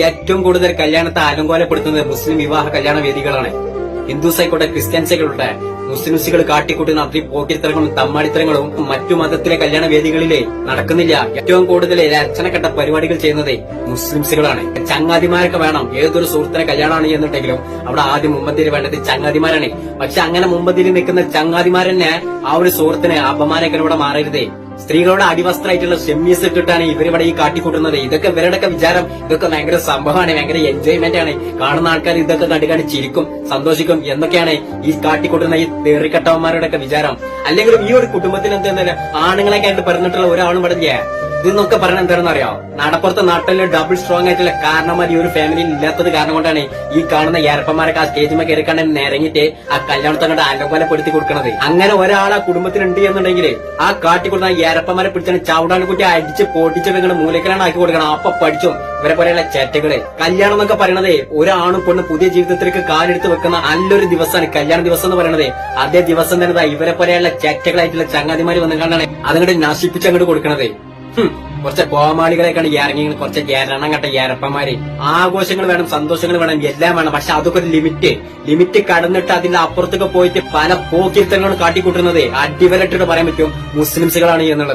ഏറ്റവും കൂടുതൽ കല്യാണത്തെ അലങ്കോലപ്പെടുത്തുന്നത് മുസ്ലിം വിവാഹ കല്യാണ വേദികളാണ്. ഹിന്ദുസ് ആയിക്കോട്ടെ, ക്രിസ്ത്യൻസ് ആയിക്കോട്ടെ, മുസ്ലിംസുകൾ കാട്ടിക്കൂട്ടുന്ന അത്രയും പോക്കിത്തരങ്ങളും തമ്മാടിത്തരങ്ങളും മറ്റു മതത്തിലെ കല്യാണ വേദികളിലെ നടക്കുന്നില്ല. ഏറ്റവും കൂടുതൽ രചനക്കെട്ട പരിപാടികൾ ചെയ്യുന്നത് മുസ്ലിംസുകളാണ്. ചങ്ങാതിമാരൊക്കെ വേണം. ഏതൊരു സുഹൃത്തിനെ കല്യാണമാണ് എന്നുണ്ടെങ്കിലും അവിടെ ആദ്യം മുമ്പന്തിരി വേണ്ടത് ചങ്ങാതിമാരാണ്. പക്ഷെ അങ്ങനെ മുമ്പന്തിരി നിൽക്കുന്ന ചങ്ങാതിമാരെന്നെ ആ ഒരു സുഹൃത്തിന് അപമാനത്തിലൂടെ മാറരുതേ. സ്ത്രീകളുടെ അടിവസ്ത്രമായിട്ടുള്ള ഷെമ്മീസ് ഇട്ടിട്ടാണ് ഇവരിവിടെ ഈ കാട്ടിക്കൂട്ടുന്നത്. ഇതൊക്കെ ഇവരുടെയൊക്കെ വിചാരം ഇതൊക്കെ ഭയങ്കര സംഭവമാണ്, ഭയങ്കര എൻജോയ്മെന്റ് ആണ്. കാണുന്ന ആൾക്കാർ ഇതൊക്കെ കണ്ടു ചിരിക്കും, സന്തോഷിക്കും എന്നൊക്കെയാണ് ഈ കാട്ടിക്കൂട്ടുന്ന ഈ തെറിക്കട്ടവന്മാരുടെ ഒക്കെ വിചാരം. അല്ലെങ്കിലും ഈ ഒരു കുടുംബത്തിൽ എന്താ ആണുങ്ങളൊക്കെ ആയിട്ട് പറഞ്ഞിട്ടുള്ള ഒരാളും പടില്ല. ഇതെന്നൊക്കെ പറഞ്ഞ എന്താണെന്ന് അറിയോ? നടപ്പുറത്തെ നാട്ടിലെ ഡബിൾ സ്ട്രോങ് ആയിട്ടുള്ള കാരണന്മാർ ഈ ഒരു ഫാമിലിയിൽ ഇല്ലാത്തത് കാരണം കൊണ്ടാണ് ഈ കാണുന്ന ഏരപ്പന്മാരൊക്കെ ആ സ്റ്റേജിൽ കയറി കണ്ട് നിരങ്ങിട്ട് ആ കല്യാണത്തെ കണ്ട് അലങ്കോലപ്പെടുത്തി കൊടുക്കണത്. അങ്ങനെ ഒരാൾ ആ കുടുംബത്തിലുണ്ട് എന്നുണ്ടെങ്കിൽ ആ കാട്ടിക്കൊടുന്ന ഏരപ്പന്മാരെ പിടിച്ചാണ് ചവിടാൻ കുട്ടി അടിച്ച് പൊട്ടിച്ചെടുക്കുന്ന മൂലക്കലാണ് ആക്കി കൊടുക്കണം. അപ്പൊ പഠിച്ചും ഇവരെ പോലെയുള്ള ചേറ്റകള്. കല്യാണം എന്നൊക്കെ പറയണത് ഒരാണും പെണ്ണും പുതിയ ജീവിതത്തിലേക്ക് കാലെടുത്ത് വെക്കുന്ന നല്ലൊരു ദിവസമാണ് കല്യാണ ദിവസം എന്ന് പറയണത്. അതേ ദിവസം തന്നെ ഇവരെ പോലെയുള്ള ചേറ്റകളായിട്ടുള്ള ചങ്ങാതിമാര് വന്നു കണ്ടാണ് അതങ്ങോട്ട് നശിപ്പിച്ച് അങ്ങോട്ട് കൊടുക്കണത്. കുറച്ച് കോമാളികളെക്കാണ് ഇറങ്ങി, കുറച്ച് എരണം കണ്ട ഏരപ്പന്മാര്. ആഘോഷങ്ങൾ വേണം, സന്തോഷങ്ങൾ വേണം, എല്ലാം വേണം. പക്ഷെ അതൊക്കെ ഒരു ലിമിറ്റ് കടന്നിട്ട് അതിന്റെ അപ്പുറത്തൊക്കെ പോയിട്ട് പല പോക്കിരുത്തങ്ങളും കാട്ടിക്കൂട്ടുന്നത് അടിവരട്ടിട്ട് പറയാൻ പറ്റും മുസ്ലിംസുകളാണ് എന്നുള്ളത്.